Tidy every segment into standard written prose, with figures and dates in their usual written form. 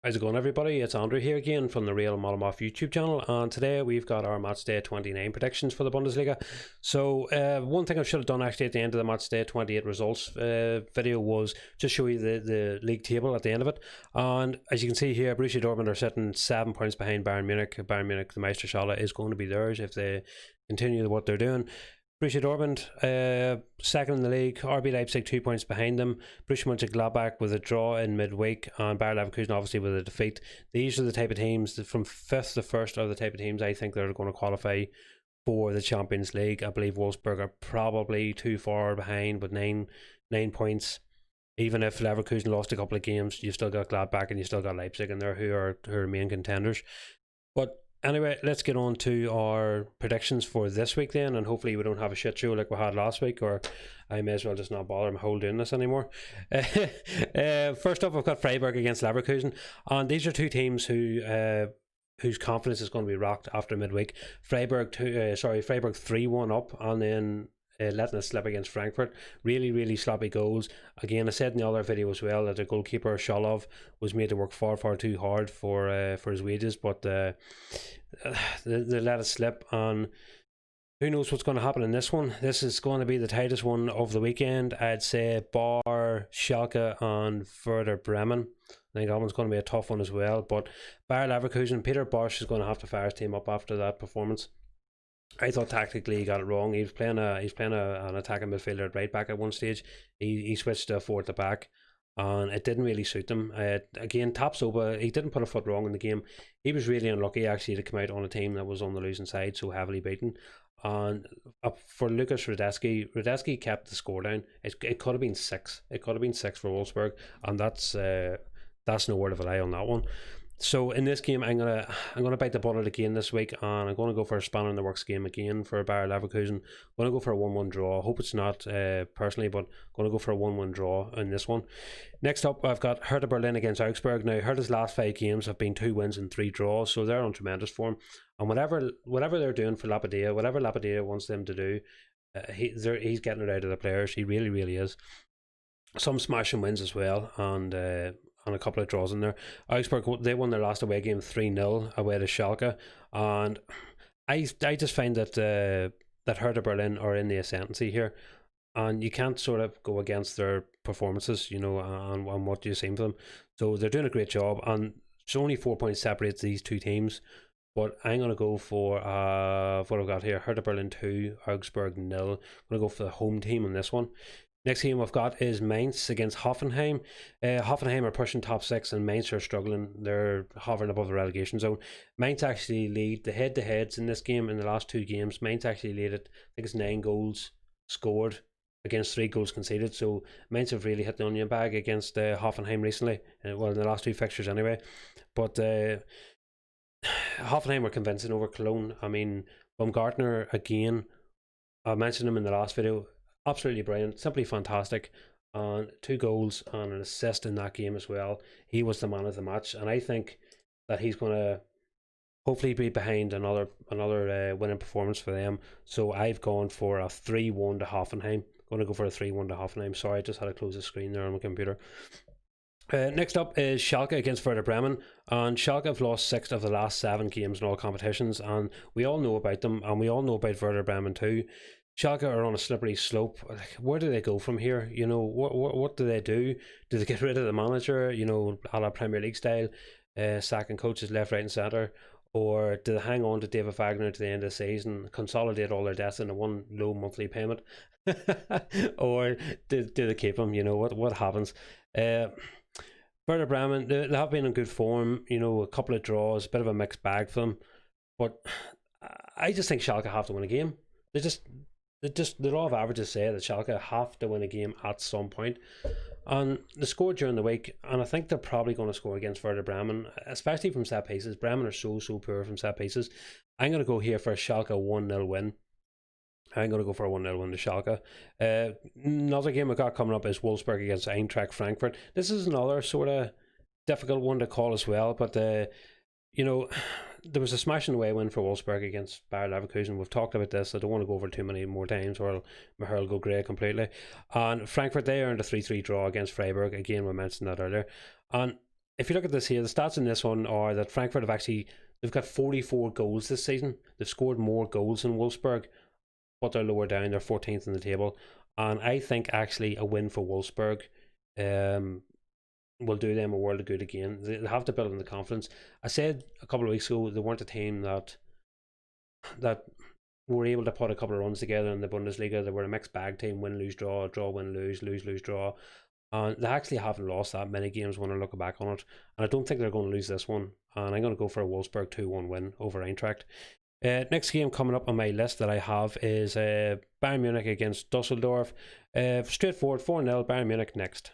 How's it going, everybody? It's Andrew here again from the Real Model Off YouTube channel, and today we've got our Matchday 29 predictions for the Bundesliga. So one thing I should have done actually at the end of the Matchday 28 results video was just show you the league table at the end of it. And as you can see here, Borussia Dortmund are sitting 7 points behind Bayern Munich. Bayern Munich, the Meisterschale, is going to be theirs if they continue what they're doing. Borussia Dortmund, second in the league. RB Leipzig 2 points behind them. Borussia Mönchengladbach with a draw in midweek, and Bayer Leverkusen obviously with a defeat. These are the type of teams that from 5th to 1st are the type of teams I think that are going to qualify for the Champions League. I believe Wolfsburg are probably too far behind with nine points. Even if Leverkusen lost a couple of games, you've still got Gladbach and you've still got Leipzig in there who are main contenders. But anyway, let's get on to our predictions for this week then, and hopefully we don't have a shit show like we had last week, or I may as well just not bother my whole doing this anymore. First up, I've got Freiburg against Leverkusen, and these are two teams whose confidence is going to be rocked after midweek. Freiburg 3-1 up, and then letting it slip against Frankfurt. Really sloppy goals. Again, I said in the other video as well that the goalkeeper Shalov was made to work far too hard for his wages, but they let it slip, and who knows what's going to happen in this one. This is going to be the tightest one of the weekend, I'd say, bar Schalke and Werder Bremen. I think that one's going to be a tough one as well, but Bayer Leverkusen, Peter Bosz is going to have to fire his team up after that performance. I thought tactically he got it wrong. He was playing an attacking midfielder at right back at one stage. He switched to forward to back, and it didn't really suit them. Again, Tapsoba, he didn't put a foot wrong in the game. He was really unlucky actually to come out on a team that was on the losing side, so heavily beaten. And for Lucas Radetzky kept the score down. It could have been 6. It could have been 6 for Wolfsburg, and that's no word of a lie on that one. So in this game, I'm gonna bite the bullet again this week, and I'm gonna go for a spanner in the works game again for Bayer Leverkusen. I'm gonna go for a 1-1 draw. I hope it's not personally, but I'm gonna go for a 1-1 draw in this one. Next up, I've got Hertha Berlin against Augsburg. Now Hertha's last 5 games have been 2 wins and 3 draws, so they're on tremendous form. And whatever they're doing for Lapadea, whatever Lapadea wants them to do, he's getting it out of the players. He really is. Some smashing wins as well, and a couple of draws in there. Augsburg, they won their last away game 3-0 away to Schalke, and I just find that Hertha Berlin are in the ascendancy here, and you can't sort of go against their performances, and what you've seen for them. So they're doing a great job, and it's only 4 points separates these two teams. But I'm going to go for what I've got here: Hertha Berlin 2, Augsburg 0. I'm going to go for the home team in this one. Next game I've got is Mainz against Hoffenheim. Hoffenheim are pushing top 6 and Mainz are struggling. They're hovering above the relegation zone. Mainz actually lead the head-to-heads in this game in the last 2 games. Mainz actually lead it. I think it's 9 goals scored against 3 goals conceded. So Mainz have really hit the onion bag against Hoffenheim recently. Well, in the last 2 fixtures anyway. But Hoffenheim were convincing over Cologne. I mean, Baumgartner again. I mentioned him in the last video. Absolutely brilliant, simply fantastic, and 2 goals and an assist in that game as well. He was the man of the match, and I think that he's going to hopefully be behind another winning performance for them. So I've gone for a 3-1 to Hoffenheim. Going to go for a 3-1 to Hoffenheim. Sorry, I just had to close the screen there on my computer. Next up is Schalke against Werder Bremen, and Schalke have lost 6 of the last 7 games in all competitions, and we all know about them, and we all know about Werder Bremen too. Schalke are on a slippery slope. Where do they go from here? What do they do? Do they get rid of the manager, a la Premier League style, sacking coaches left, right and centre? Or do they hang on to David Wagner to the end of the season, consolidate all their debts into one low monthly payment? Or do they keep him? What happens? Werder Bremen, they have been in good form, a couple of draws, a bit of a mixed bag for them. But I just think Schalke have to win a game. The law of averages say that Schalke have to win a game at some point, and they scored during the week, and I think they're probably going to score against Werder Bremen, especially from set pieces. Bremen are so poor from set pieces. I'm going to go here for a Schalke 1-0 win. I'm going to go for a 1-0 win to Schalke. Another game I got coming up is Wolfsburg against Eintracht Frankfurt. This is another sort of difficult one to call as well, but there was a smashing away win for Wolfsburg against Bayer Leverkusen. We've talked about this. I don't want to go over too many more times or my hair will go grey completely. And Frankfurt, they earned a 3-3 draw against Freiburg. Again, we mentioned that earlier. And if you look at this here, the stats in this one are that Frankfurt they've got 44 goals this season. They've scored more goals than Wolfsburg, but they're lower down. They're 14th in the table. And I think actually a win for Wolfsburg will do them a world of good again. They have to build in the confidence. I said a couple of weeks ago they weren't a team that were able to put a couple of runs together in the Bundesliga. They were a mixed bag team: win, lose, draw, draw, win, lose, lose, lose, draw. And they actually haven't lost that many games when I look back on it. And I don't think they're going to lose this one. And I'm going to go for a Wolfsburg 2-1 win over Eintracht. Next game coming up on my list that I have is Bayern Munich against Dusseldorf. Straightforward, 4-0, Bayern Munich next.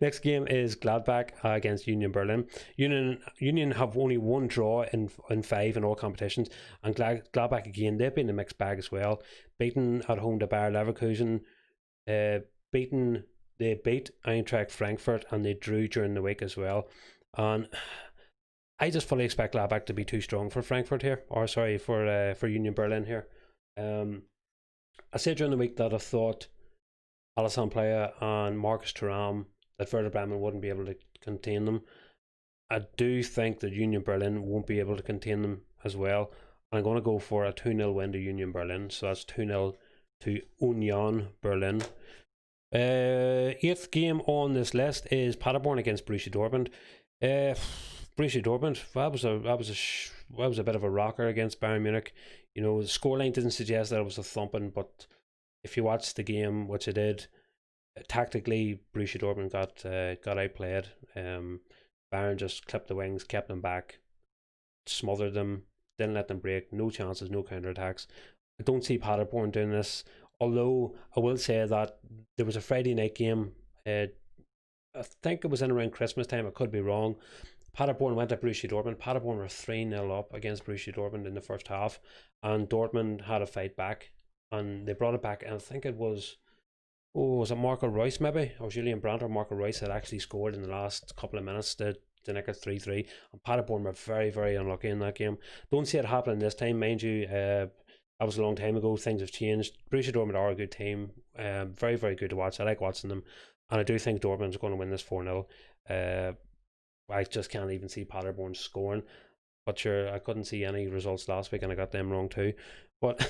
Next game is Gladbach against Union Berlin. Union have only one draw in 5 in all competitions, and Gladbach again, they've been a mixed bag as well. Beaten at home to Bayer Leverkusen, they beat Eintracht Frankfurt, and they drew during the week as well. And I just fully expect Gladbach to be too strong for Frankfurt here, or sorry, for Union Berlin here. I said during the week that I thought Alassane Playa and Marcus Thuram, that Werder Bremen wouldn't be able to contain them. I do think that Union Berlin won't be able to contain them as well. I'm going to go for a 2-0 win to Union Berlin. So that's 2-0 to Union Berlin. 8th game on this list is Paderborn against Borussia Dortmund. Borussia Dortmund, that was a bit of a rocker against Bayern Munich. You know, the scoreline didn't suggest that it was a thumping, but if you watch the game, which I did, tactically Borussia Dortmund got outplayed. Bayern just clipped the wings, kept them back, smothered them, didn't let them break, no chances, no counterattacks. I don't see Paderborn doing this, although I will say that there was a Friday night game. I think it was in around Christmas time, I could be wrong. Paderborn went to Borussia Dortmund. Paderborn were 3-0 up against Borussia Dortmund in the first half, and Dortmund had to fight back, and they brought it back, and I think it was it Marco Reus maybe? Or Julian Brandt or Marco Reus had actually scored in the last couple of minutes to nick it 3-3. And Paderborn were very, very unlucky in that game. Don't see it happening this time, mind you. That was a long time ago. Things have changed. Borussia Dortmund are a good team. Very, very good to watch. I like watching them. And I do think Dortmund's going to win this 4-0. I just can't even see Paderborn scoring. But sure, I couldn't see any results last week and I got them wrong too. But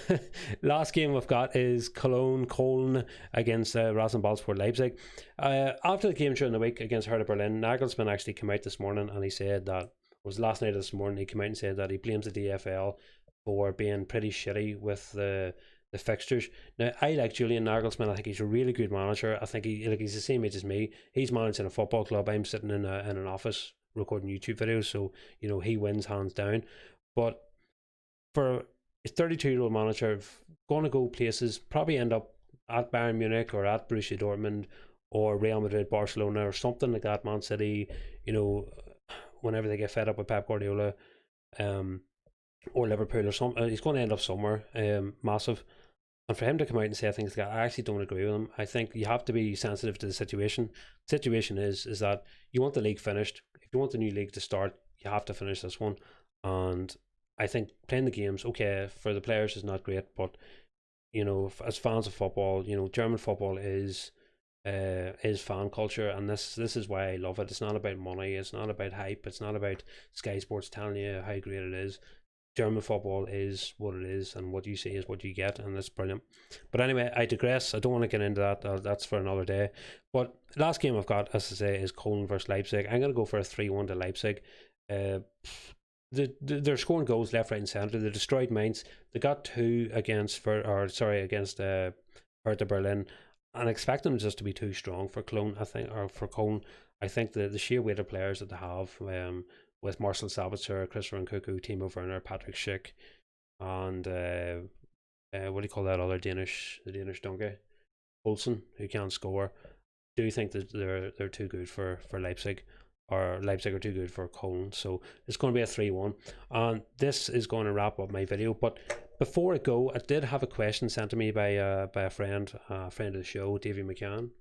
last game we've got is Cologne against Rasenballsport Leipzig. After the game during the week against Hertha Berlin, Nagelsmann actually came out this morning and he said that, it was last night or this morning, he came out and said that he blames the DFL for being pretty shitty with the fixtures. Now, I like Julian Nagelsmann. I think he's a really good manager. I think he's the same age as me. He's managing a football club. I'm sitting in an office recording YouTube videos, so you know he wins hands down. But for a 32-year-old manager, going to go places, probably end up at Bayern Munich or at Borussia Dortmund or Real Madrid, Barcelona or something like that, Man City, you know, whenever they get fed up with Pep Guardiola, or Liverpool or something. He's going to end up somewhere massive. And for him to come out and say things like that, I actually don't agree with him. I think you have to be sensitive to the situation. The situation is that you want the league finished. If you want the new league to start, you have to finish this one. And I think playing the games, okay, for the players is not great, but you know, as fans of football, you know, German football is fan culture, and this is why I love it. It's not about money. It's not about hype. It's not about Sky Sports telling you how great it is. German football is what it is, and what you see is what you get, and that's brilliant. But anyway, I digress. I don't want to get into that. That's for another day. But last game I've got, as I say, is Cologne versus Leipzig. I'm going to go for a 3-1 to Leipzig. They're scoring goals left, right, and centre. They destroyed Mainz. They got 2 against Hertha Berlin. And I expect them just to be too strong for Cologne. I think the sheer weight of players that they have, with Marcel Sabitzer, Christopher Nkunku, Timo Werner, Patrick Schick, and what do you call that other Danish donkey, Olsen, who can't score. Do you think that they're too good for Leipzig, or Leipzig are too good for Cologne? So it's going to be a 3-1, and this is going to wrap up my video. But before I go, I did have a question sent to me by a friend of the show, Davey McCann.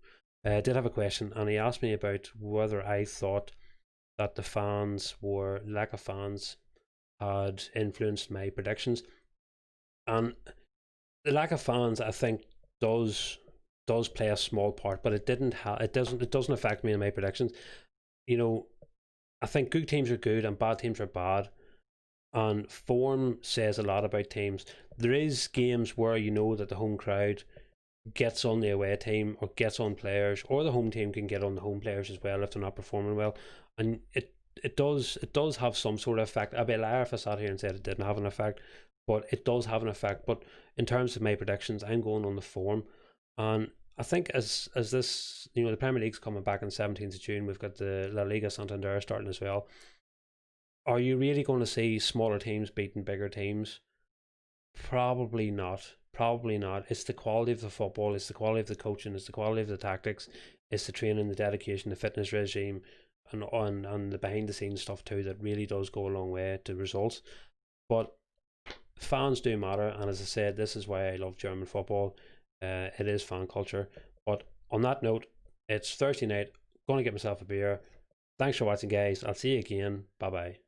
I did have a question, and he asked me about whether I thought that the lack of fans had influenced my predictions. And the lack of fans, I think, does play a small part, but it doesn't affect me in my predictions. you know, I think good teams are good and bad teams are bad, and form says a lot about teams. There is games where you know that the home crowd gets on the away team or gets on players, or the home team can get on the home players as well if they're not performing well, and it does have some sort of effect. I'd be a liar if I sat here and said it didn't have an effect, but it does have an effect. But in terms of my predictions, I'm going on the form, and I think as this, the Premier League's coming back on 17th of June. We've got the La Liga Santander starting as well. Are you really going to see smaller teams beating bigger teams? Probably not. Probably not. It's the quality of the football, it's the quality of the coaching, it's the quality of the tactics, it's the training, the dedication, the fitness regime, and the behind the scenes stuff too that really does go a long way to results. But fans do matter, and as I said, this is why I love German football. It is fan culture. But on that note, it's Thursday night. Going to get myself a beer. Thanks for watching, guys. I'll see you again. Bye bye.